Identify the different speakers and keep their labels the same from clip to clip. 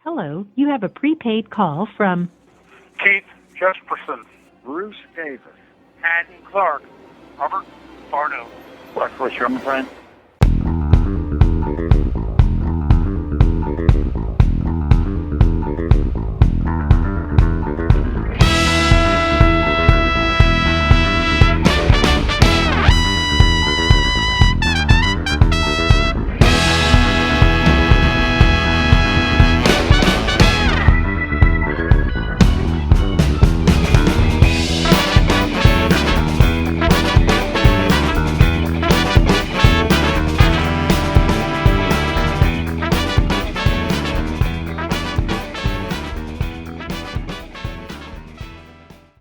Speaker 1: Hello, you have a prepaid call from
Speaker 2: Keith Jesperson,
Speaker 3: Bruce Davis,
Speaker 2: Patton Clark, Robert Bardo.
Speaker 3: What's your friend?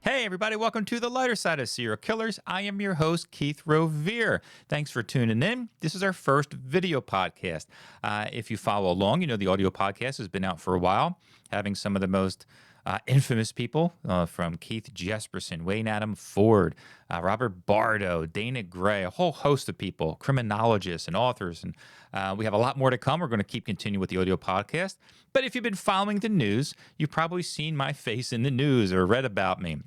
Speaker 4: Hey, everybody, welcome to the lighter side of serial killers. I am your host, Keith Rovere. Thanks for tuning in. This is our first video podcast. If you follow along, you know the audio podcast has been out for a while, having some of the most infamous people from Keith Jesperson, Wayne Adam Ford, Robert Bardo, Dana Gray, a whole host of people, criminologists and authors. And we have a lot more to come. We're going to keep continuing with the audio podcast. But if you've been following the news, you've probably seen my face in the news or read about me.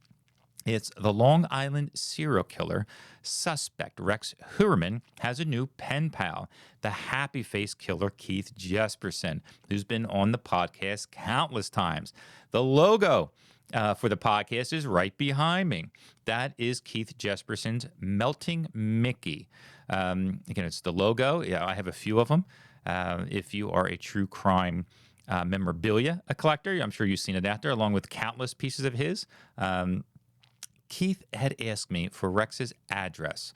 Speaker 4: It's the Long Island serial killer suspect Rex Heuermann has a new pen pal, the happy face killer Keith Jesperson, who's been on the podcast countless times. The logo for the podcast is right behind me. That is Keith Jesperson's Melting Mickey. Again, it's the logo. Yeah, I have a few of them. If you are a true crime memorabilia collector, I'm sure you've seen it out there, along with countless pieces of his. Keith had asked me for Rex's address.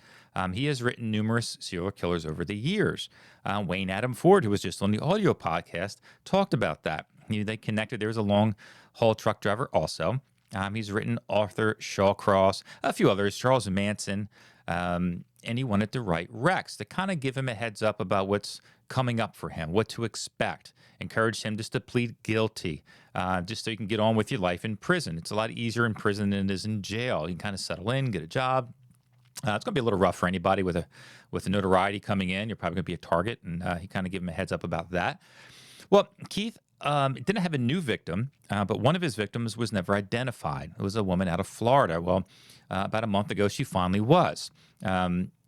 Speaker 4: He has written numerous serial killers over the years. Wayne Adam Ford, who was just on the audio podcast, talked about that. They connected. There was a long-haul truck driver also. He's written Arthur Shawcross, a few others, Charles Manson, and he wanted to write Rex to kind of give him a heads up about what's coming up for him, what to expect. Encouraged him just to plead guilty, just so you can get on with your life in prison. It's a lot easier in prison than it is in jail. You can kind of settle in, get a job. It's going to be a little rough for anybody with a notoriety coming in. You're probably going to be a target, and he kind of gave him a heads up about that. Well, Keith didn't have a new victim, but one of his victims was never identified. It was a woman out of Florida. Well, about a month ago, she finally was.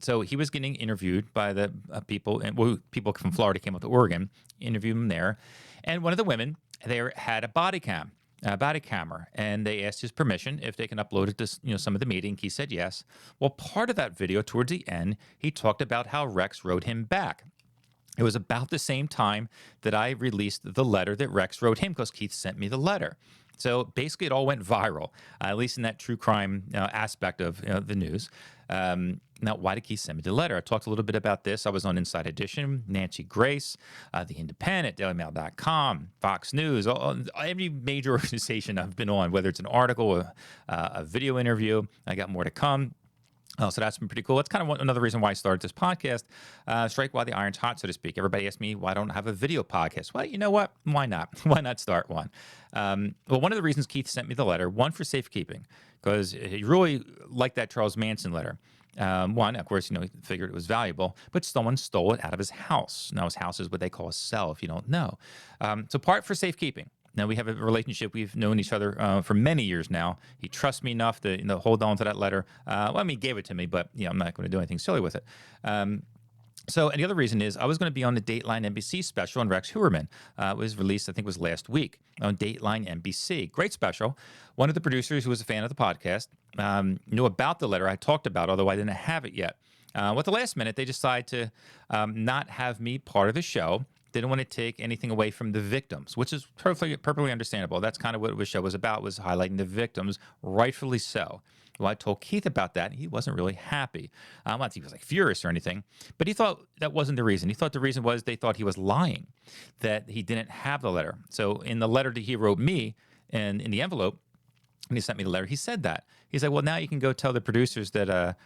Speaker 4: So he was getting interviewed by the people, and people from Florida came up to Oregon, interviewed him there. And one of the women there had a body camera, and they asked his permission if they can upload it to some of the meeting. He said yes. Well, part of that video, towards the end, he talked about how Rex wrote him back. It was about the same time that I released the letter that Rex wrote him, because Keith sent me the letter. So basically, it all went viral, at least in that true crime aspect of the news. Now, why did Keith send me the letter? I talked a little bit about this. I was on Inside Edition, Nancy Grace, The Independent, DailyMail.com, Fox News, every major organization I've been on, whether it's an article, a video interview. I got more to come. So that's been pretty cool. That's kind of another reason why I started this podcast. Strike while the iron's hot, so to speak. Everybody asks me, why don't I have a video podcast? Well, you know what? Why not? Why not start one? Well, one of the reasons Keith sent me the letter, one, for safekeeping, because he really liked that Charles Manson letter. One, of course, he figured it was valuable, but someone stole it out of his house. Now, his house is what they call a cell, if you don't know. So part for safekeeping. Now, we have a relationship. We've known each other for many years now. He trusts me enough to hold on to that letter. He gave it to me, but I'm not going to do anything silly with it. And the other reason is I was going to be on the Dateline NBC special on Rex Heuermann. It was released, I think it was last week, on Dateline NBC. Great special. One of the producers, who was a fan of the podcast, knew about the letter I talked about, although I didn't have it yet. At the last minute, they decided to not have me part of the show. They didn't want to take anything away from the victims, which is perfectly understandable. That's kind of what the show was about, was highlighting the victims, rightfully so. Well, I told Keith about that, and he wasn't really happy. Not that he was furious or anything, but he thought that wasn't the reason. He thought the reason was they thought he was lying, that he didn't have the letter. So in the letter that he wrote me, and in the envelope, when he sent me the letter, he said that. He's like, well, now you can go tell the producers that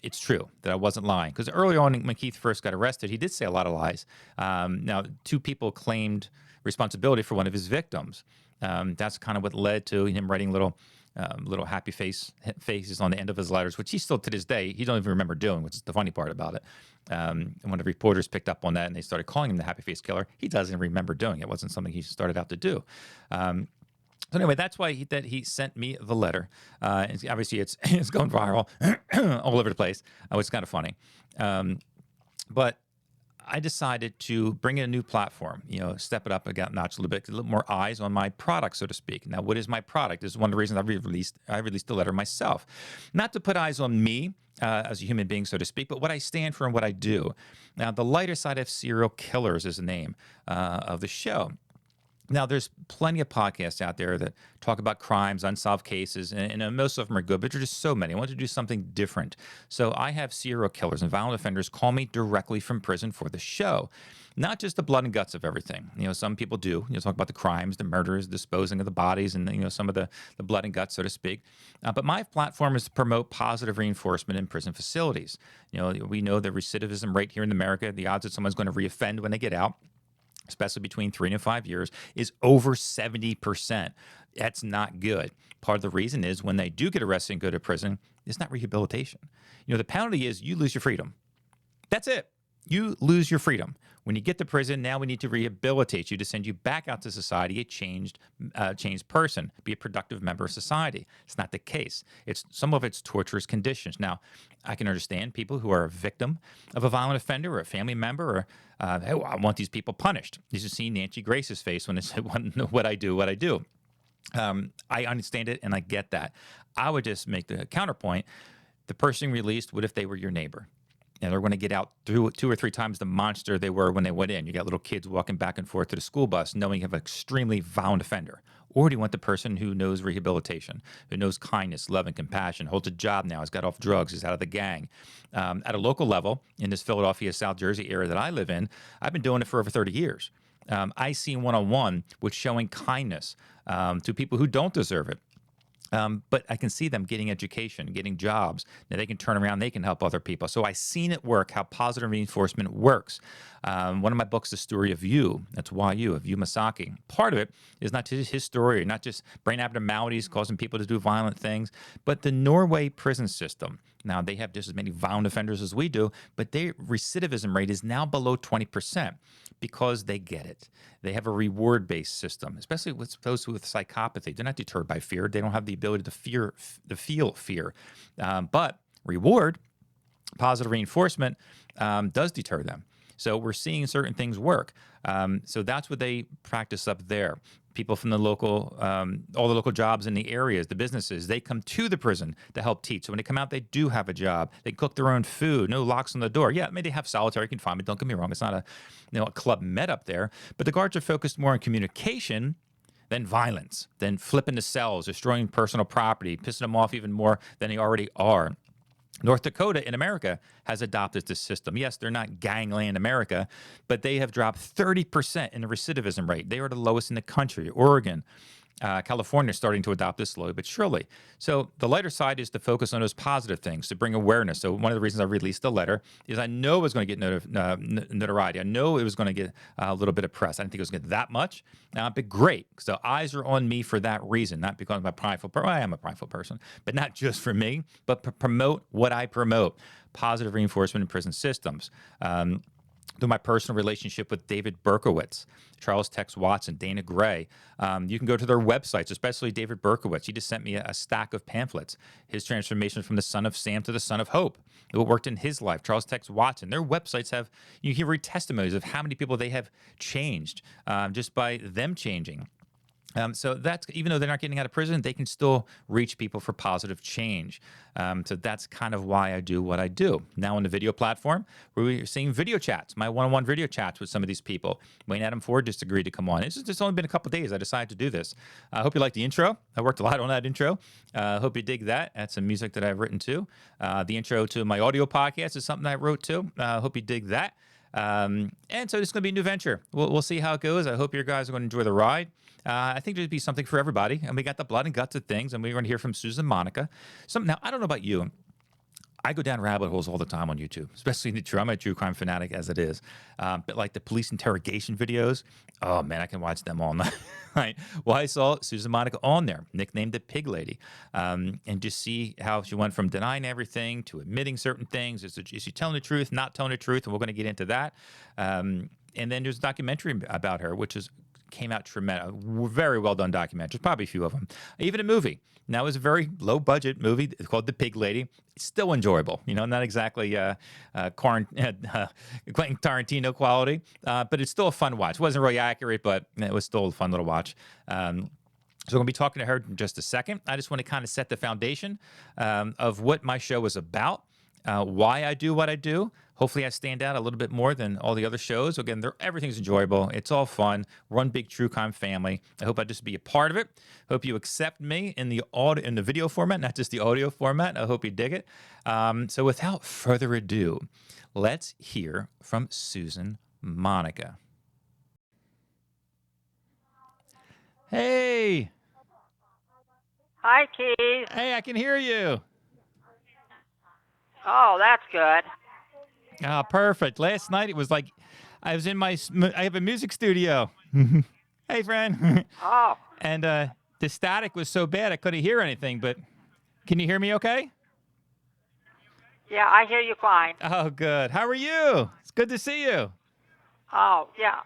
Speaker 4: it's true, that I wasn't lying. Because early on, when Keith first got arrested, he did say a lot of lies. Now, two people claimed responsibility for one of his victims. That's kind of what led to him writing little happy faces on the end of his letters, which he still to this day, he don't even remember doing, which is the funny part about it. And when the reporters picked up on that and they started calling him the happy face killer, he doesn't remember doing it. It wasn't something he started out to do. So anyway, that's why he sent me the letter. And obviously, it's going viral all over the place, which is kind of funny. But I decided to bring in a new platform, step it up a notch a little bit, a little more eyes on my product, so to speak. Now, what is my product? This is one of the reasons I released the letter myself. Not to put eyes on me as a human being, so to speak, but what I stand for and what I do. Now, the lighter side of serial killers is the name of the show. Now, there's plenty of podcasts out there that talk about crimes, unsolved cases, and most of them are good, but there's just so many. I want to do something different. So I have serial killers and violent offenders call me directly from prison for the show. Not just the blood and guts of everything. Some people do. Talk about the crimes, the murders, disposing of the bodies, and some of the blood and guts, so to speak. But my platform is to promote positive reinforcement in prison facilities. We know the recidivism rate here in America, the odds that someone's going to reoffend when they get out, especially between 3 and 5 years, is over 70%. That's not good. Part of the reason is when they do get arrested and go to prison, it's not rehabilitation. The penalty is you lose your freedom. That's it. You lose your freedom. When you get to prison, now we need to rehabilitate you to send you back out to society, a changed person, be a productive member of society. It's not the case. Some of it's torturous conditions. Now, I can understand people who are a victim of a violent offender or a family member, or hey, I want these people punished. You should see Nancy Grace's face when they say, what I do. I understand it and I get that. I would just make the counterpoint. The person released, what if they were your neighbor? And they're going to get out through 2 or 3 times the monster they were when they went in. You got little kids walking back and forth to the school bus knowing you have an extremely violent offender. Or do you want the person who knows rehabilitation, who knows kindness, love, and compassion, holds a job now, has got off drugs, is out of the gang? At a local level, in this Philadelphia, South Jersey area that I live in, I've been doing it for over 30 years. I see one-on-one with showing kindness to people who don't deserve it. But I can see them getting education, getting jobs. Now they can turn around, they can help other people. So I've seen it work, how positive reinforcement works. One of my books, The Story of You, that's YU, of Yu Masaki. Part of it is not just his story, not just brain abnormalities causing people to do violent things, but the Norway prison system. Now, they have just as many violent offenders as we do, but their recidivism rate is now below 20% because they get it. They have a reward-based system, especially with those with psychopathy. They're not deterred by fear. They don't have the ability to feel fear. But reward, positive reinforcement, does deter them. So we're seeing certain things work. So that's what they practice up there. People from the local, all the local jobs in the areas, the businesses, they come to the prison to help teach. So when they come out, they do have a job. They cook their own food, no locks on the door. Yeah, maybe they have solitary confinement. Don't get me wrong. It's not a Club Med up there. But the guards are focused more on communication than violence, than flipping the cells, destroying personal property, pissing them off even more than they already are. North Dakota in America has adopted this system. Yes, they're not gangland America, but they have dropped 30% in the recidivism rate. They are the lowest in the country. Oregon, California is starting to adopt this slowly but surely. So the lighter side is to focus on those positive things, to bring awareness. So one of the reasons I released the letter is I know it was going to get notoriety. I know it was going to get a little bit of press. I didn't think it was going to get that much, but great. So eyes are on me for that reason, not because I'm a prideful person. I am a prideful person, but not just for me, but promote what I promote, positive reinforcement in prison systems. Through my personal relationship with David Berkowitz, Charles Tex Watson, Dana Gray. You can go to their websites, especially David Berkowitz. He just sent me a stack of pamphlets. His transformation from the son of Sam to the son of Hope. What worked in his life. Charles Tex Watson. Their websites have, you hear testimonies of how many people they have changed just by them changing. So that's, even though they're not getting out of prison, they can still reach people for positive change. So that's kind of why I do what I do. Now on the video platform, we're seeing video chats, my one-on-one video chats with some of these people. Wayne Adam Ford just agreed to come on. It's just only been a couple days I decided to do this. I hope you like the intro. I worked a lot on that intro. I hope you dig that. That's some music that I've written too. The intro to my audio podcast is something I wrote too. I hope you dig that. And so it's going to be a new venture. We'll see how it goes. I hope you guys are going to enjoy the ride. I think there'd be something for everybody. And we got the blood and guts of things. And we're going to hear from Susan Monica. Now, I don't know about you. I go down rabbit holes all the time on YouTube, especially in the true. I'm a true crime fanatic as it is. But like the police interrogation videos, oh man, I can watch them all night. Right? Well, I saw Susan Monica on there, nicknamed the Pig Lady, and just see how she went from denying everything to admitting certain things. Is she telling the truth, not telling the truth? And we're going to get into that. And then there's a documentary about her, which came out tremendous, very well done documentary. Probably a few of them, even a movie. Now, it was a very low budget movie. It's called The Pig Lady. It's still enjoyable, not exactly Quentin Tarantino quality, but it's still a fun watch. It wasn't really accurate, but it was still a fun little watch. So we're going to be talking to her in just a second. I just want to kind of set the foundation of what my show is about, why I do what I do. Hopefully I stand out a little bit more than all the other shows. Again, everything's enjoyable. It's all fun. We're one big true crime family. I hope I just be a part of it. Hope you accept me in the video format, not just the audio format. I hope you dig it. So without further ado, let's hear from Susan Monica. Hey.
Speaker 5: Hi, Keith.
Speaker 4: Hey, I can hear you.
Speaker 5: Oh, that's good.
Speaker 4: Ah, perfect. Last night it was like I was in I have a music studio. Hey, friend.
Speaker 5: Oh,
Speaker 4: And the static was so bad I couldn't hear anything, but can you hear me okay?
Speaker 5: yeah, I hear you fine.
Speaker 4: Oh, good. How are you? It's good to see you.
Speaker 5: Oh, yeah.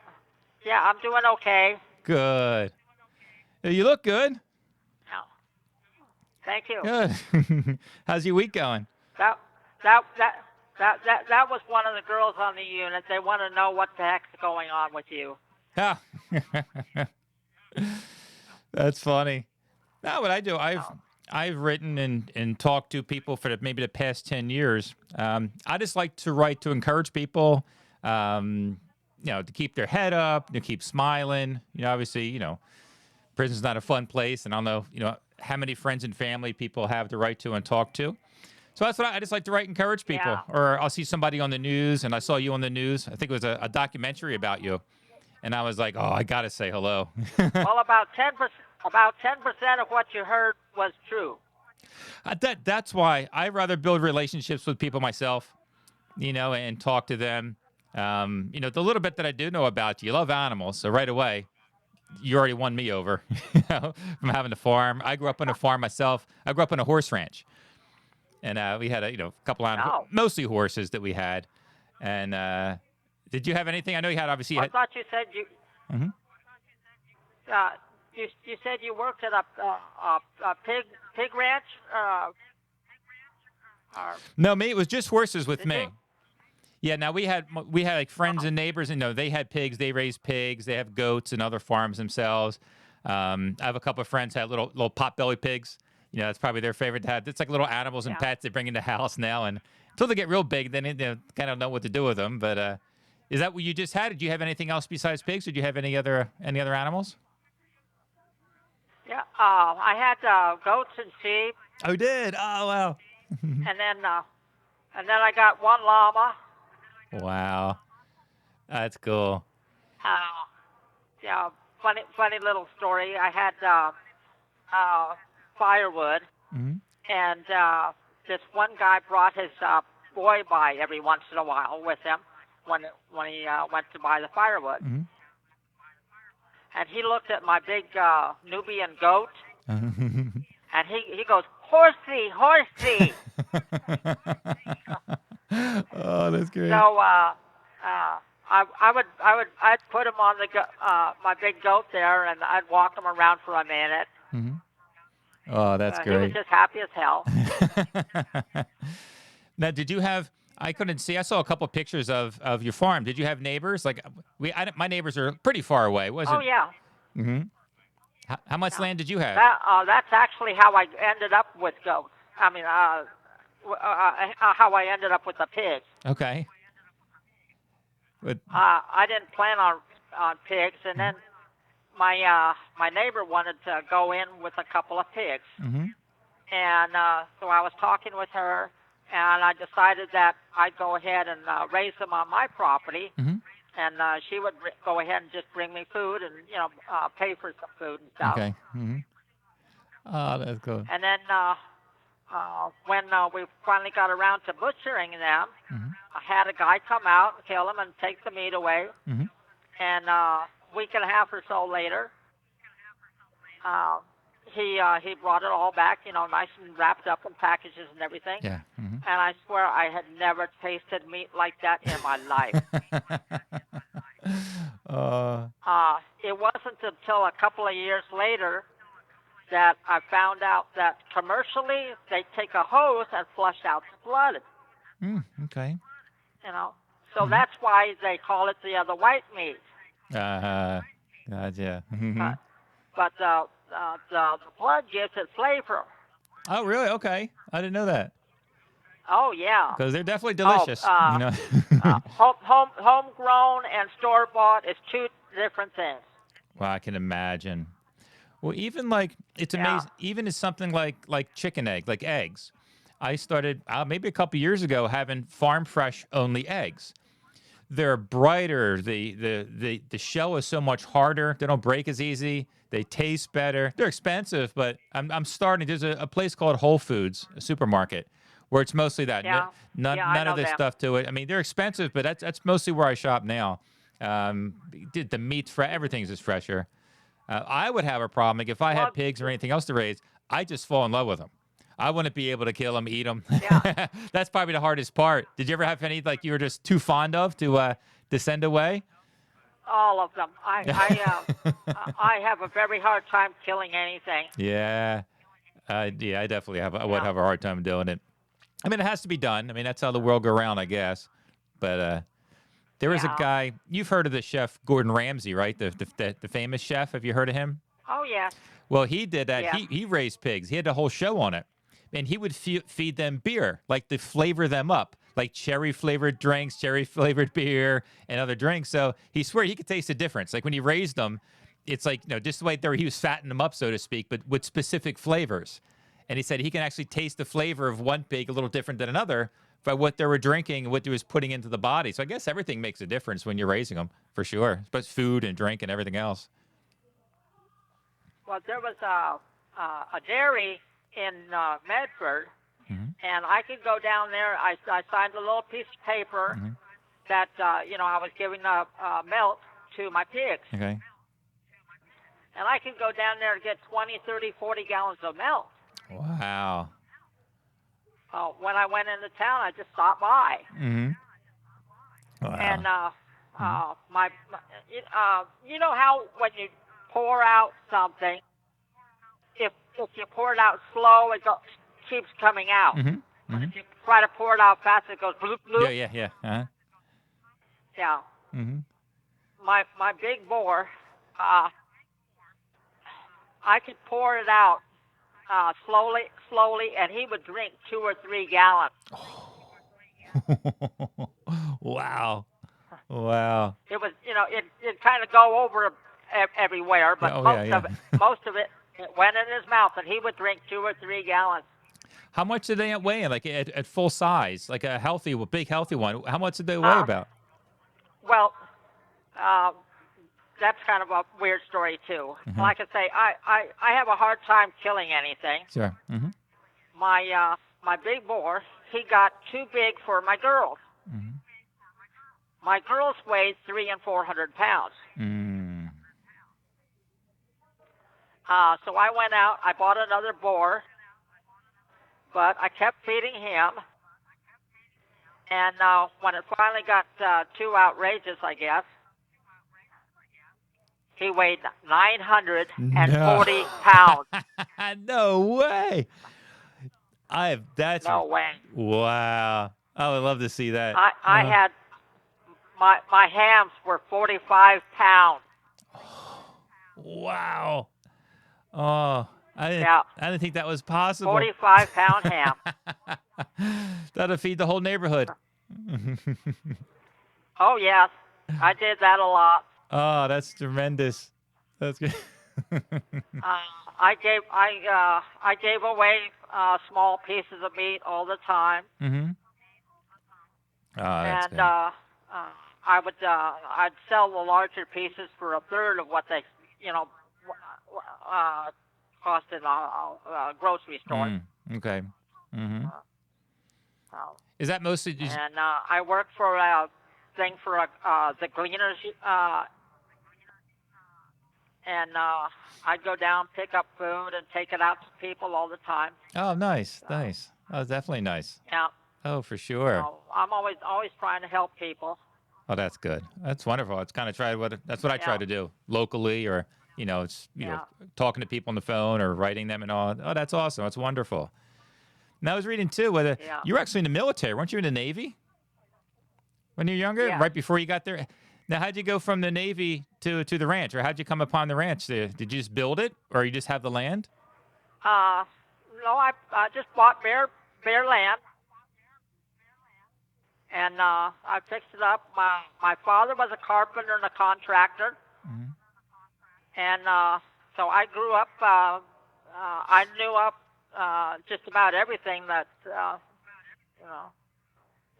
Speaker 5: Yeah, I'm doing okay.
Speaker 4: Good. You look good.
Speaker 5: Oh, thank you.
Speaker 4: Good. How's your week going?
Speaker 5: That was one of the girls on the unit. They want to know what the heck's going on with you.
Speaker 4: Ah. That's funny. No, what I do, I've written and talked to people for maybe the past 10 years. I just like to write to encourage people, to keep their head up, to keep smiling. Obviously, prison's not a fun place, and I don't know, how many friends and family people have to write to and talk to. So that's what I just like to write, encourage people.
Speaker 5: Yeah.
Speaker 4: Or I'll see somebody on the news, and I saw you on the news. I think it was a documentary about you. And I was like, oh, I got to say hello.
Speaker 5: Well, about 10% of what you heard was true.
Speaker 4: That's why I'd rather build relationships with people myself, and talk to them. The little bit that I do know about you, you love animals. So right away, you already won me over from having a farm. I grew up on a farm myself. I grew up on a horse ranch. And we had a couple animals, mostly horses that we had. And did you have anything? I know you had obviously.
Speaker 5: I thought you said you.
Speaker 4: Mm-hmm.
Speaker 5: You said you worked at a pig ranch.
Speaker 4: No, me. It was just horses with me.
Speaker 5: You?
Speaker 4: Yeah. Now we had like friends and neighbors, and they had pigs. They raised pigs. They have goats and other farms themselves. I have a couple of friends who had little potbelly pigs. That's probably their favorite to have. It's like little animals and pets they bring into the house now, and until they get real big, then they kind of know what to do with them. But is that what you just had? Did you have anything else besides pigs? Did you have any other animals?
Speaker 5: Yeah, I had goats and sheep.
Speaker 4: Oh, did? Oh, wow.
Speaker 5: and then I got one llama.
Speaker 4: Wow, that's cool.
Speaker 5: Yeah, funny little story. I had firewood, and this one guy brought his boy by every once in a while with him when he went to buy the firewood.
Speaker 4: Mm-hmm.
Speaker 5: And he looked at my big Nubian goat, and he goes, "Horsey, horsey."
Speaker 4: Oh, that's great.
Speaker 5: So I'd put him on my big goat there, and I'd walk him around for a minute.
Speaker 4: Mm-hmm. Oh, that's great.
Speaker 5: He was just happy as hell.
Speaker 4: Now, did you have? I couldn't see. I saw a couple of pictures of your farm. Did you have neighbors? Like my neighbors are pretty far away.
Speaker 5: Oh yeah.
Speaker 4: Mm-hmm. How much land did you have?
Speaker 5: That's actually how I ended up with goats. I mean, how I ended up with the pigs.
Speaker 4: Okay. But
Speaker 5: I didn't plan on pigs, and then my neighbor wanted to go in with a couple of pigs, and so I was talking with her, and I decided that I'd go ahead and raise them on my property, and she would go ahead and just bring me food and pay for some food and stuff.
Speaker 4: Okay. Oh, that's cool.
Speaker 5: And then when we finally got around to butchering them,
Speaker 4: Mm-hmm.
Speaker 5: I had a guy come out, kill them, and take the meat away.
Speaker 4: Mm-hmm.
Speaker 5: And a week and a half or so later, he brought it all back, nice and wrapped up in packages and everything.
Speaker 4: Yeah. Mm-hmm.
Speaker 5: And I swear I had never tasted meat like that in my life. It wasn't until a couple of years later that I found out that commercially they take a hose and flush out the blood.
Speaker 4: Okay.
Speaker 5: So that's why they call it the white meat.
Speaker 4: Gotcha. Mm-hmm.
Speaker 5: But the blood gives it flavor.
Speaker 4: Oh, really? Okay. I didn't know that.
Speaker 5: Oh yeah.
Speaker 4: Because they're definitely delicious.
Speaker 5: Homegrown and store bought is two different things.
Speaker 4: Well, I can imagine. Well, even it's amazing. Even as something like chicken egg, like eggs. I started maybe a couple years ago having farm fresh only eggs. They're brighter. The shell is so much harder. They don't break as easy. They taste better. They're expensive, but I'm starting. There's a place called Whole Foods, a supermarket, where it's mostly that.
Speaker 5: Yeah.
Speaker 4: None of this stuff to it. I mean, they're expensive, but that's mostly where I shop now. The meat's fresh. Everything's just fresher. I would have a problem. Like if I had pigs or anything else to raise, I just fall in love with them. I wouldn't be able to kill them, eat them.
Speaker 5: Yeah.
Speaker 4: That's probably the hardest part. Did you ever have any you were just too fond of to send away?
Speaker 5: All of them. I have a very hard time killing anything.
Speaker 4: Yeah. I definitely have. I would have a hard time doing it. I mean, it has to be done. I mean, that's how the world go around, I guess. But there was a guy. You've heard of the chef Gordon Ramsay, right? The famous chef. Have you heard of him?
Speaker 5: Oh yeah.
Speaker 4: Well, he did that.
Speaker 5: Yeah.
Speaker 4: He raised pigs. He had a whole show on it. And he would feed them beer, to flavor them up, like cherry-flavored drinks, cherry-flavored beer, and other drinks. So he swore he could taste the difference. Like when he raised them, it's just the way he was fattening them up, so to speak, but with specific flavors. And he said he can actually taste the flavor of one pig a little different than another by what they were drinking and what they was putting into the body. So I guess everything makes a difference when you're raising them, for sure, but food and drink and everything else.
Speaker 5: Well, there was a dairy in Medford, and I could go down there. I signed a little piece of paper that I was giving milk to my pigs.
Speaker 4: Okay.
Speaker 5: And I could go down there and get 20, 30, 40 gallons of milk.
Speaker 4: Wow.
Speaker 5: When I went into town, I just stopped by.
Speaker 4: Mm-hmm. Wow.
Speaker 5: And you know how when you pour out something, if you pour it out slow, it keeps coming out. But if you try to pour it out fast, it goes bloop bloop.
Speaker 4: Yeah. Uh-huh.
Speaker 5: Yeah.
Speaker 4: Mm-hmm.
Speaker 5: My big bore, I could pour it out slowly, and he would drink 2 or 3 gallons.
Speaker 4: Wow.
Speaker 5: It was, it kind of go over everywhere, but most of it went in his mouth, and he would drink 2 or 3 gallons.
Speaker 4: How much did they weigh? At full size, like a big healthy one. How much did they weigh about?
Speaker 5: Well, that's kind of a weird story too. Like I say, I have a hard time killing anything.
Speaker 4: Sure. Mm-hmm.
Speaker 5: My big boar, he got too big for my girls.
Speaker 4: Mm-hmm.
Speaker 5: My girls weighed 300 and 400 pounds.
Speaker 4: Mm.
Speaker 5: So I went out, I bought another boar, but I kept feeding him. And when it finally got too outrageous, I guess, he weighed 940 pounds.
Speaker 4: No way.
Speaker 5: No way.
Speaker 4: Wow. I would love to see that.
Speaker 5: I had, my hams were 45 pounds.
Speaker 4: Wow. Oh, I didn't think that was possible.
Speaker 5: 45-pound ham.
Speaker 4: That'll feed the whole neighborhood.
Speaker 5: Oh yes, I did that a lot.
Speaker 4: Oh, that's tremendous. That's good.
Speaker 5: I gave away small pieces of meat all the time.
Speaker 4: Mm-hmm. Oh, that's
Speaker 5: and
Speaker 4: good.
Speaker 5: I'd sell the larger pieces for a third of what they, cost in a grocery store.
Speaker 4: Okay.
Speaker 5: So,
Speaker 4: Is that mostly?
Speaker 5: and I work for a thing for the Gleaners, and I'd go down, pick up food, and take it out to people all the time.
Speaker 4: Oh, nice, nice. Oh, definitely nice.
Speaker 5: Yeah.
Speaker 4: Oh, for sure.
Speaker 5: So I'm always trying to help people.
Speaker 4: Oh, that's good. That's wonderful. It's kind of that's what I try
Speaker 5: Yeah.
Speaker 4: to do locally, or it's
Speaker 5: Yeah.
Speaker 4: talking to people on the phone or writing them and all. Oh, that's awesome. That's wonderful. And I was reading too whether
Speaker 5: Yeah.
Speaker 4: you were actually in the military, weren't you in the Navy when you were younger?
Speaker 5: Yeah.
Speaker 4: Right before you got there. Now, how'd you go from the Navy to the ranch, or how'd you come upon the ranch there? Did you just build it, or you just have the land?
Speaker 5: No, I just bought bare land, and I fixed it up. My father was a carpenter and a contractor,
Speaker 4: Mhm.
Speaker 5: and so I grew up. I knew up just about everything that you know,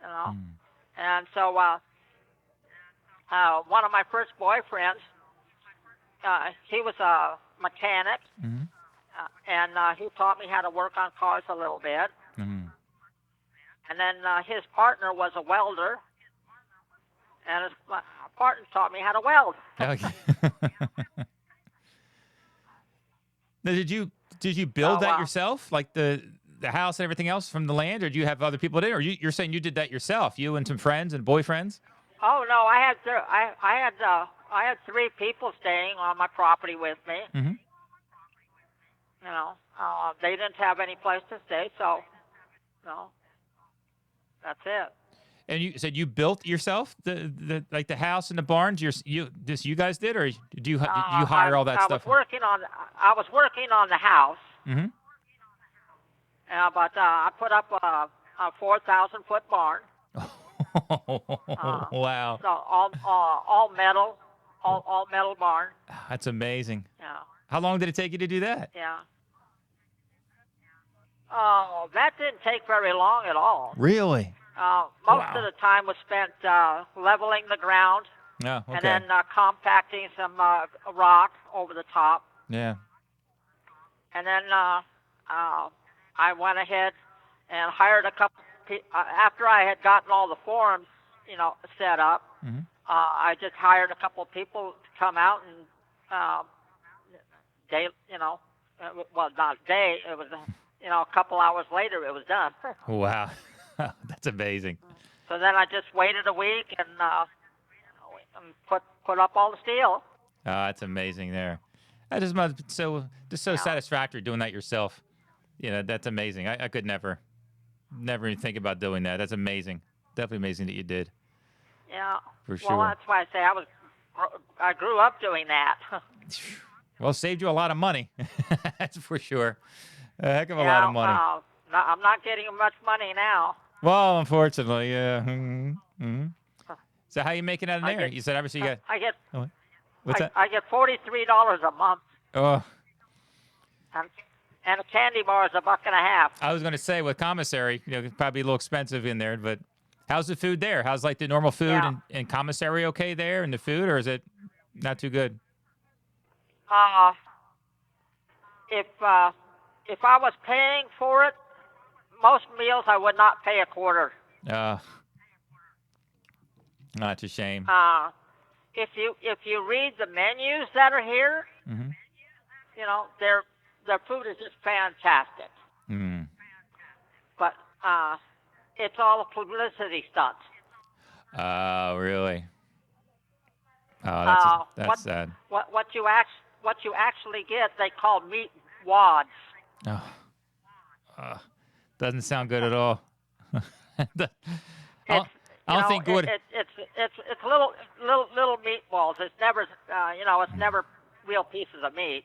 Speaker 4: Mm.
Speaker 5: and so one of my first boyfriends, he was a mechanic,
Speaker 4: Mhm.
Speaker 5: and he taught me how to work on cars a little bit.
Speaker 4: Mhm.
Speaker 5: And then his partner was a welder, and his partner taught me how to weld.
Speaker 4: Okay. Now, did you build that yourself, like the house and everything else from the land, or do you have other people did, or you're saying you did that yourself, you and some friends and boyfriends?
Speaker 5: Oh no, I had three people staying on my property with me.
Speaker 4: Mm-hmm.
Speaker 5: They didn't have any place to stay, so that's it.
Speaker 4: And you said you built yourself the like the house and the barns. You guys did, or did you hire all that stuff?
Speaker 5: I was working on the house.
Speaker 4: Mm-hmm.
Speaker 5: But I put up a 4,000-foot barn.
Speaker 4: Wow.
Speaker 5: So all metal, all metal barn.
Speaker 4: That's amazing.
Speaker 5: Yeah.
Speaker 4: How long did it take you to do that?
Speaker 5: Yeah. Oh, that didn't take very long at all.
Speaker 4: Really?
Speaker 5: Most of the time was spent leveling the ground
Speaker 4: Oh, okay.
Speaker 5: and then compacting some rock over the top.
Speaker 4: Yeah.
Speaker 5: And then I went ahead and hired a couple. After I had gotten all the forms, set up,
Speaker 4: Mm-hmm.
Speaker 5: I just hired a couple of people to come out and well, not a day. It was a couple hours later it was done.
Speaker 4: Wow. That's amazing.
Speaker 5: So then I just waited a week and put up all the steel.
Speaker 4: Oh, that's amazing there. That is so satisfactory doing that yourself. That's amazing. I could never even think about doing that. That's amazing. Definitely amazing that you did.
Speaker 5: Yeah.
Speaker 4: For sure.
Speaker 5: Well, that's why I say I grew up doing that.
Speaker 4: Well, saved you a lot of money. That's for sure. A heck of a lot of money.
Speaker 5: I'm not getting much money now.
Speaker 4: Well, unfortunately, yeah. Mm-hmm. So how you making out in there? You said obviously you got.
Speaker 5: I get.
Speaker 4: What's that?
Speaker 5: I get $43 a month.
Speaker 4: Oh.
Speaker 5: And a candy bar is $1.50.
Speaker 4: I was going to say with commissary, it's probably a little expensive in there, but how's the food there? How's like the normal food and commissary okay there and the food, or is it not too good?
Speaker 5: If I was paying for it, most meals I would not pay a quarter.
Speaker 4: That's a shame.
Speaker 5: If you read the menus that are here,
Speaker 4: Mm-hmm.
Speaker 5: their food is just fantastic.
Speaker 4: Mm.
Speaker 5: But it's all a publicity stunt.
Speaker 4: Oh, really? Oh, that's sad.
Speaker 5: What you actually get, they call meat wads.
Speaker 4: Oh. Doesn't sound good at all. I don't think good.
Speaker 5: It's little meatballs. It's never it's never real pieces of meat.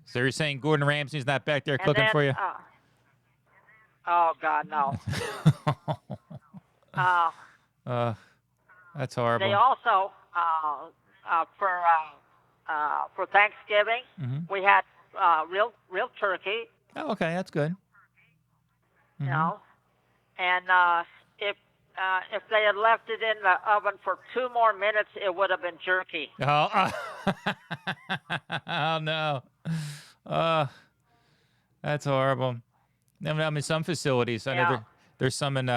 Speaker 4: So you're saying Gordon Ramsay's not back there
Speaker 5: And
Speaker 4: cooking
Speaker 5: then,
Speaker 4: for you?
Speaker 5: Oh God, no.
Speaker 4: That's horrible.
Speaker 5: They also for Thanksgiving we had real turkey.
Speaker 4: Oh, okay, that's good.
Speaker 5: Mm-hmm. And if they had left it in the oven for 2 more minutes, it would have been jerky.
Speaker 4: Oh, oh no. That's horrible. I mean, some facilities, I know There's some in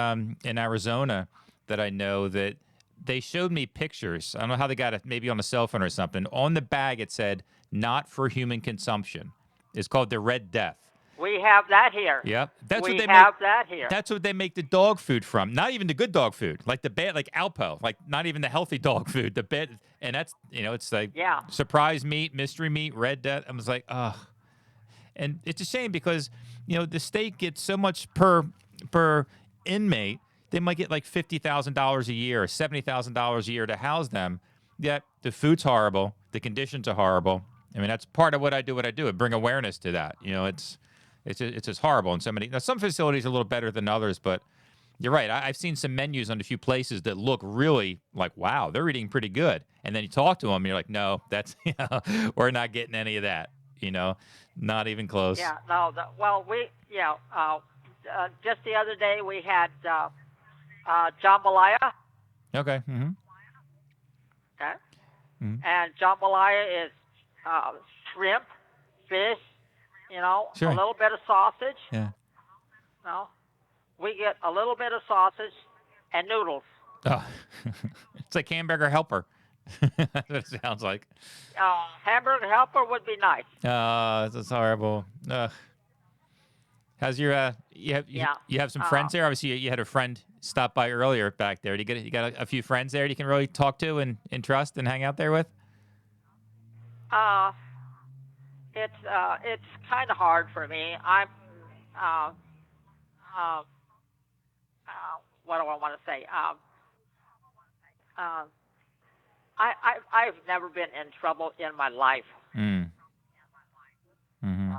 Speaker 4: Arizona that I know that they showed me pictures. I don't know how they got it, maybe on a cell phone or something. On the bag it said, "Not for human consumption." It's called the Red Death.
Speaker 5: We have that here.
Speaker 4: Yep, that's what
Speaker 5: We
Speaker 4: they
Speaker 5: have
Speaker 4: make.
Speaker 5: that here.
Speaker 4: That's what they make the dog food from. Not even the good dog food, like the bad, like Alpo, like not even the healthy dog food. The bad, and that's it's like
Speaker 5: Yeah.
Speaker 4: surprise meat, mystery meat, Red Death. I was like, ugh. And it's a shame because the state gets so much per inmate. They might get like $50,000 a year, or $70,000 a year to house them. Yet the food's horrible, the conditions are horrible. I mean, that's part of what I do. I bring awareness to that. It's just horrible in so many. Now, some facilities are a little better than others, but you're right. I've seen some menus on a few places that look really like, wow, they're eating pretty good. And then you talk to them, and you're like, no, that's we're not getting any of that. Not even close.
Speaker 5: Yeah. No. Just the other day we had jambalaya.
Speaker 4: Okay. Mm-hmm.
Speaker 5: Okay.
Speaker 4: Mm-hmm.
Speaker 5: And jambalaya is shrimp, fish,
Speaker 4: Sure.
Speaker 5: a little bit of sausage.
Speaker 4: Yeah.
Speaker 5: No, we get a little bit of sausage and noodles.
Speaker 4: Oh, it's like Hamburger Helper. That's what it sounds like.
Speaker 5: Hamburger helper would be nice.
Speaker 4: This is horrible. Ugh. How's your you have some friends there? Obviously, you had a friend stop by earlier back there. You got a few friends there you can really talk to and trust and hang out there with?
Speaker 5: It's kind of hard for me. What do I want to say? I've never been in trouble in my life.
Speaker 4: Mm. Mm-hmm.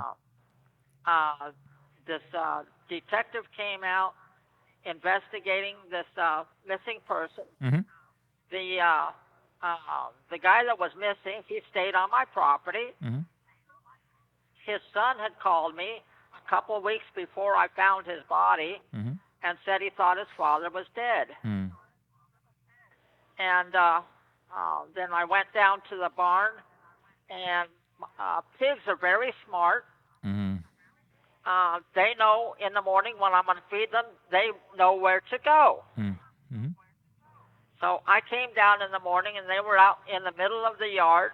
Speaker 5: This detective came out investigating this missing person.
Speaker 4: Mm-hmm.
Speaker 5: The guy that was missing, he stayed on my property.
Speaker 4: Mm-hmm.
Speaker 5: His son had called me a couple of weeks before I found his body
Speaker 4: Mm-hmm.
Speaker 5: and said he thought his father was dead.
Speaker 4: Mm.
Speaker 5: And then I went down to the barn, and pigs are very smart.
Speaker 4: Mm-hmm.
Speaker 5: They know in the morning when I'm going to feed them, they know where to go.
Speaker 4: Mm-hmm.
Speaker 5: So I came down in the morning, and they were out in the middle of the yard,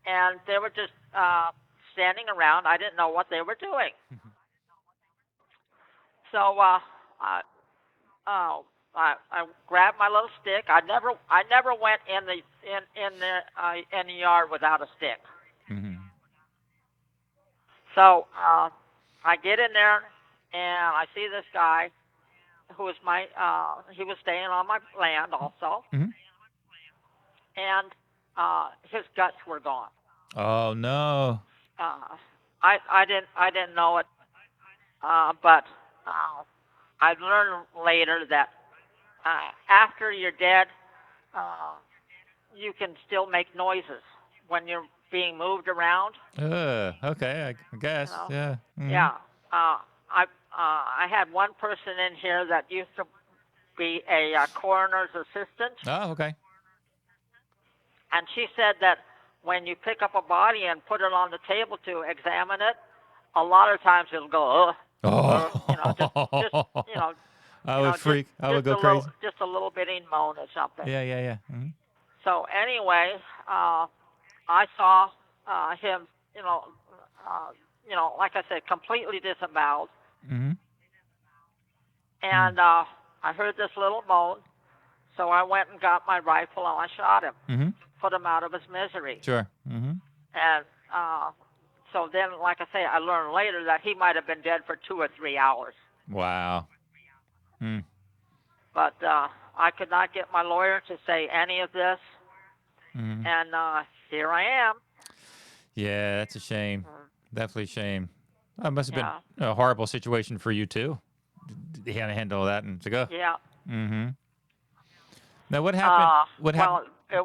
Speaker 5: and they were just standing around. I didn't know what they were doing. So I grabbed my little stick. I never went in the yard without a stick.
Speaker 4: Mm-hmm.
Speaker 5: So I get in there, and I see this guy who was he was staying on my land also,
Speaker 4: Mm-hmm.
Speaker 5: and his guts were gone.
Speaker 4: Oh no.
Speaker 5: I didn't know it, but I learned later that after you're dead, you can still make noises when you're being moved around.
Speaker 4: Okay, I guess. Yeah. Mm-hmm.
Speaker 5: Yeah. I had one person in here that used to be a coroner's assistant,
Speaker 4: Oh, okay.
Speaker 5: and she said that when you pick up a body and put it on the table to examine it, a lot of times it'll go, ugh.
Speaker 4: Oh.
Speaker 5: Or,
Speaker 4: I would freak. I would go crazy.
Speaker 5: Just a little bitty moan or something.
Speaker 4: Yeah. Mm-hmm.
Speaker 5: So anyway, I saw him, like I said, completely disemboweled.
Speaker 4: Mm-hmm.
Speaker 5: And I heard this little moan, so I went and got my rifle and I shot him,
Speaker 4: Mm-hmm.
Speaker 5: put him out of his misery.
Speaker 4: Sure. Mm-hmm.
Speaker 5: And so then, like I say, I learned later that he might have been dead for 2 or 3 hours.
Speaker 4: Wow. Mm.
Speaker 5: But I could not get my lawyer to say any of this,
Speaker 4: Mm-hmm.
Speaker 5: and here I am.
Speaker 4: Yeah, that's a shame. Definitely a shame. That must have
Speaker 5: Yeah.
Speaker 4: been a horrible situation for you too. You had to handle that and to go.
Speaker 5: Yeah.
Speaker 4: Mm-hmm. Now, what happened? What happened?
Speaker 5: Well,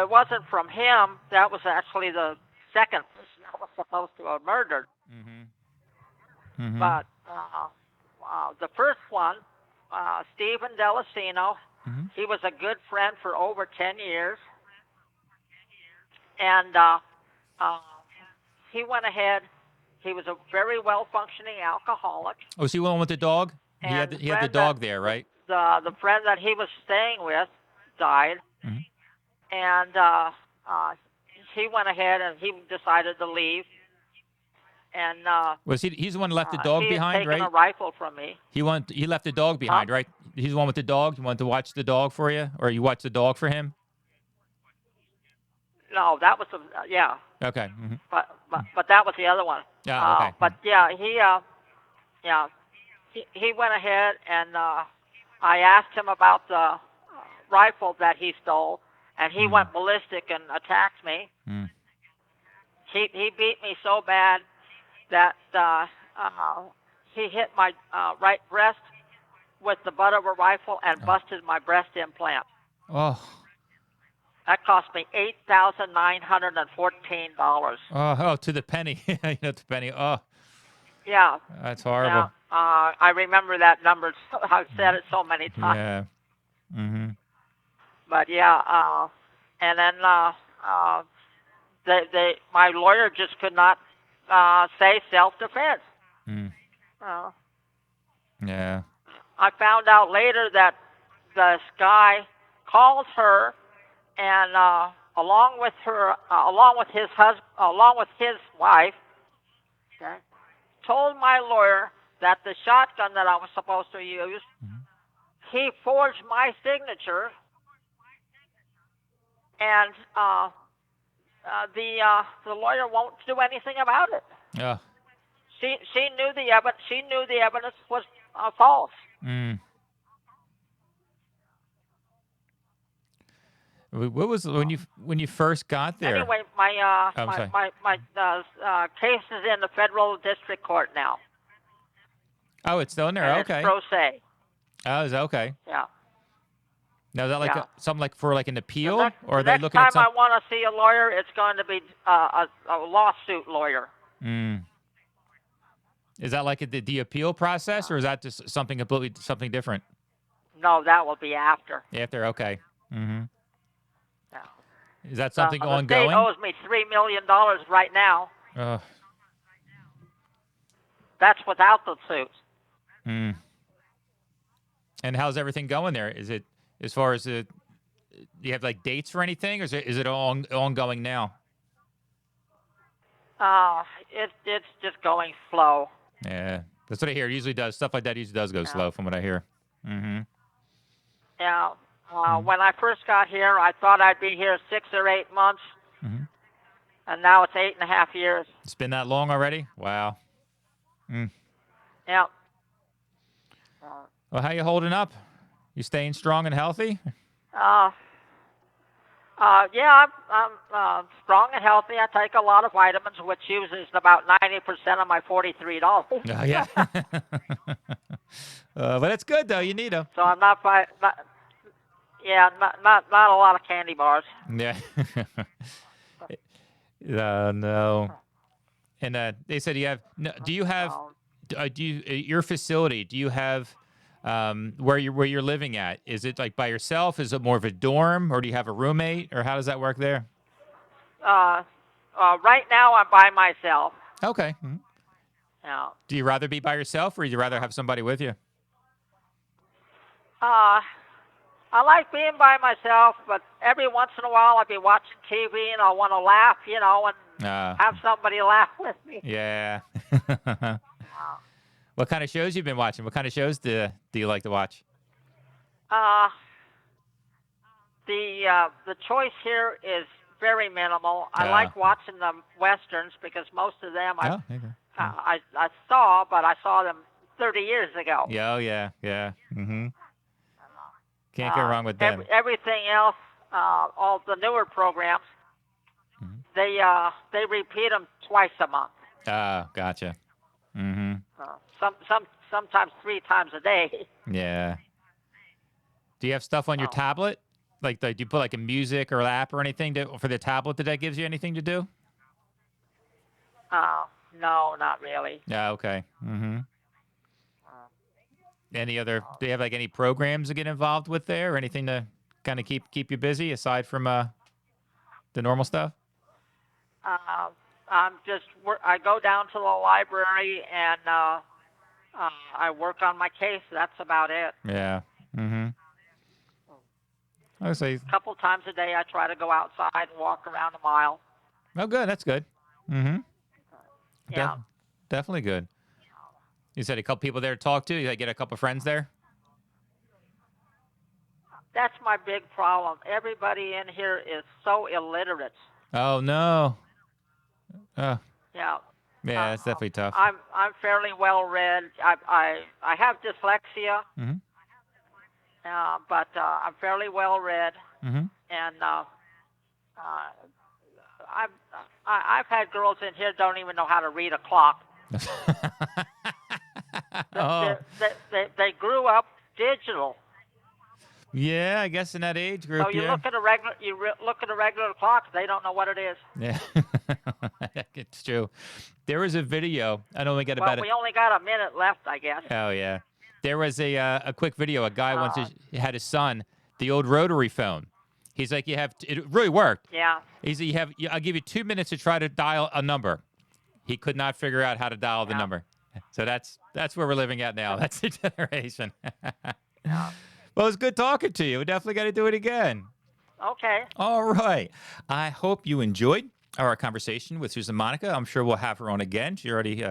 Speaker 5: it wasn't from him. That was actually the second person that was supposed to have murdered.
Speaker 4: Mm-hmm. Mm-hmm.
Speaker 5: But the first one, Stephen Delacino,
Speaker 4: Mm-hmm.
Speaker 5: he was a good friend for over 10 years. And he went ahead. He was a very well-functioning alcoholic.
Speaker 4: Was he one with the dog?
Speaker 5: And
Speaker 4: He had the dog there, right?
Speaker 5: the friend that he was staying with died,
Speaker 4: Mhm.
Speaker 5: and he went ahead and he decided to leave, and
Speaker 4: He's the one who left the dog
Speaker 5: he had
Speaker 4: behind,
Speaker 5: taken a
Speaker 4: right?
Speaker 5: rifle from me.
Speaker 4: He left the dog
Speaker 5: Huh?
Speaker 4: behind, right? He's the one with the dog. You wanted to watch the dog for you, or you watched the dog for him?
Speaker 5: No, that was yeah,
Speaker 4: Okay. Hmm.
Speaker 5: but that was the other one.
Speaker 4: Yeah. Okay.
Speaker 5: But yeah, he went ahead and I asked him about the rifle that he stole, and he went ballistic and attacked me.
Speaker 4: Mm.
Speaker 5: He beat me so bad that he hit my right breast with the butt of a rifle and busted my breast implant.
Speaker 4: Oh.
Speaker 5: That cost me $8,914.
Speaker 4: Oh. To the penny. To the penny. Oh,
Speaker 5: Yeah,
Speaker 4: that's
Speaker 5: yeah.
Speaker 4: horrible.
Speaker 5: I remember that number. I've said it so many times.
Speaker 4: Yeah. Mm-hmm.
Speaker 5: But yeah, and then my lawyer just could not say self-defense.
Speaker 4: Mm.
Speaker 5: Uh,
Speaker 4: Yeah.
Speaker 5: I found out later that this guy called her, and along with his wife, okay, told my lawyer that the shotgun that I was supposed to use, he forged my signature, and the lawyer won't do anything about it.
Speaker 4: Oh.
Speaker 5: She knew the evidence. She knew the evidence was false.
Speaker 4: Mm. What was when you first got there?
Speaker 5: Anyway,
Speaker 4: I'm sorry.
Speaker 5: my case is in the federal district court now.
Speaker 4: Oh, it's still in there.
Speaker 5: And
Speaker 4: Okay.
Speaker 5: It's pro se.
Speaker 4: Oh, is that okay?
Speaker 5: Yeah.
Speaker 4: Now is that like
Speaker 5: Yeah.
Speaker 4: something like for like an appeal, or are
Speaker 5: The
Speaker 4: they
Speaker 5: next
Speaker 4: looking
Speaker 5: time
Speaker 4: at some?
Speaker 5: I want to see a lawyer, it's going to be a lawsuit lawyer.
Speaker 4: Mm. Is that like the appeal process, or is that just something different?
Speaker 5: No, that will be after.
Speaker 4: After, okay. Mm-hmm.
Speaker 5: Yeah.
Speaker 4: Is that something
Speaker 5: The
Speaker 4: ongoing?
Speaker 5: state owes me $3 million right now. That's without the suits.
Speaker 4: Mm. And how's everything going there? Is it as far as do you have like dates for anything, or is it ongoing now?
Speaker 5: It's just going slow.
Speaker 4: Yeah, that's what I hear. It usually does stuff like that. Usually does go slow, from what I hear. Mm-hmm.
Speaker 5: Yeah. When I first got here, I thought I'd be here 6 or 8 months, and now it's 8.5 years.
Speaker 4: It's been that long already? Wow. Mm.
Speaker 5: Yeah.
Speaker 4: Well, how you holding up? You staying strong and healthy?
Speaker 5: Yeah, I'm strong and healthy. I take a lot of vitamins, which uses about 90% of my $43.
Speaker 4: Oh, yeah. But it's good though. You need them.
Speaker 5: So I'm not a lot of candy bars.
Speaker 4: Yeah. No. And they said you have. No, do you have? Your facility? Do you have? Where you're living at? Is it like by yourself? Is it more of a dorm, or do you have a roommate, or how does that work there?
Speaker 5: Right now I'm by myself.
Speaker 4: Okay. Mm-hmm.
Speaker 5: Yeah.
Speaker 4: Do you rather be by yourself, or do you rather have somebody with you?
Speaker 5: I like being by myself, but every once in a while I'll be watching TV and I'll want to laugh, and have somebody laugh with me.
Speaker 4: Yeah. What kind of shows you've been watching? What kind of shows do you like to watch?
Speaker 5: The choice here is very minimal. I like watching the westerns because most of them I saw, but I saw them 30 years ago.
Speaker 4: Yeah, yeah. Mm-hmm. Can't go wrong with them.
Speaker 5: Everything else, all the newer programs, they repeat them twice a month.
Speaker 4: Gotcha. Mm-hmm.
Speaker 5: Sometimes 3 times a day.
Speaker 4: Yeah. Do you have stuff on your tablet? Like, do you put like a music or an app or anything for the tablet that gives you anything to do?
Speaker 5: No, not really.
Speaker 4: Yeah. Okay. Mm-hmm. Any other? Do you have like any programs to get involved with there, or anything to kind of keep you busy aside from the normal stuff?
Speaker 5: I go down to the library and I work on my case. That's about it.
Speaker 4: Yeah. Mm-hmm. I would say,
Speaker 5: A couple times a day, I try to go outside and walk around a mile.
Speaker 4: oh, good. That's good. Mm-hmm.
Speaker 5: Yeah.
Speaker 4: Definitely good. You said a couple people there to talk to. You get a couple friends there.
Speaker 5: That's my big problem. Everybody in here is so illiterate.
Speaker 4: Oh no. Oh,
Speaker 5: Yeah.
Speaker 4: yeah, that's definitely tough.
Speaker 5: I'm fairly well read. I have dyslexia,
Speaker 4: Mm-hmm.
Speaker 5: but I'm fairly well read,
Speaker 4: Mm-hmm.
Speaker 5: and I've had girls in here don't even know how to read a clock.
Speaker 4: Oh.
Speaker 5: They grew up digital.
Speaker 4: Yeah, I guess in that age group.
Speaker 5: So you
Speaker 4: yeah.
Speaker 5: look at a regular clock, they don't know what it is.
Speaker 4: Yeah, it's true. There was a video. I don't get
Speaker 5: Well,
Speaker 4: about it.
Speaker 5: we only got a minute left, I guess.
Speaker 4: Oh yeah, there was a quick video. A guy once had his son the old rotary phone. He's like, it really worked.
Speaker 5: Yeah.
Speaker 4: He's I'll give you 2 minutes to try to dial a number. He could not figure out how to dial the number. So that's where we're living at now. That's the generation.
Speaker 5: Yeah.
Speaker 4: Well, it's good talking to you. We definitely got to do it again.
Speaker 5: Okay.
Speaker 4: All right. I hope you enjoyed our conversation with Susan Monica. I'm sure we'll have her on again. She already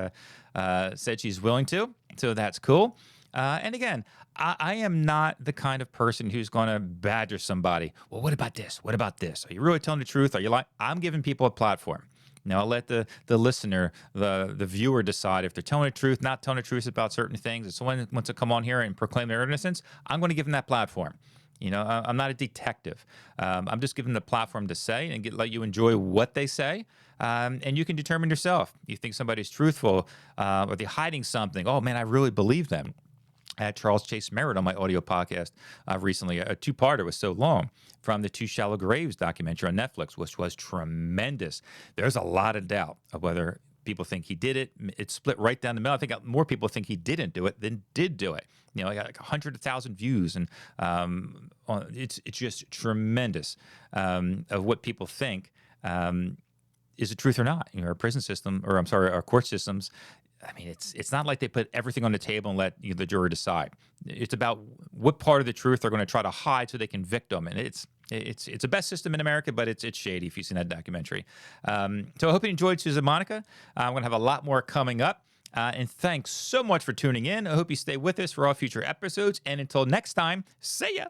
Speaker 4: said she's willing to, so that's cool. And again, I am not the kind of person who's going to badger somebody. Well, what about this? What about this? Are you really telling the truth? Are you lying? I'm giving people a platform. Now, I'll let the listener, the viewer decide if they're telling the truth, not telling the truth about certain things. If someone wants to come on here and proclaim their innocence, I'm going to give them that platform. You know, I'm not a detective. I'm just giving them the platform to say and let you enjoy what they say. And you can determine yourself. You think somebody's truthful or they're hiding something. Oh, man, I really believe them. I had Charles Chase Merritt on my audio podcast recently, a two-parter. It was so long, from the Two Shallow Graves documentary on Netflix, which was tremendous. There's a lot of doubt of whether people think he did it. It's split right down the middle. I think more people think he didn't do it than did do it. You know, I got like 100,000 views, and it's just tremendous of what people think is the truth or not. You know, our prison system, or I'm sorry, our court systems. I mean, it's not like they put everything on the table and let the jury decide. It's about what part of the truth they're going to try to hide so they can victim. And it's the best system in America, but it's shady if you've seen that documentary. So I hope you enjoyed Susan Monica. I'm going to have a lot more coming up. And thanks so much for tuning in. I hope you stay with us for all future episodes. And until next time, see ya.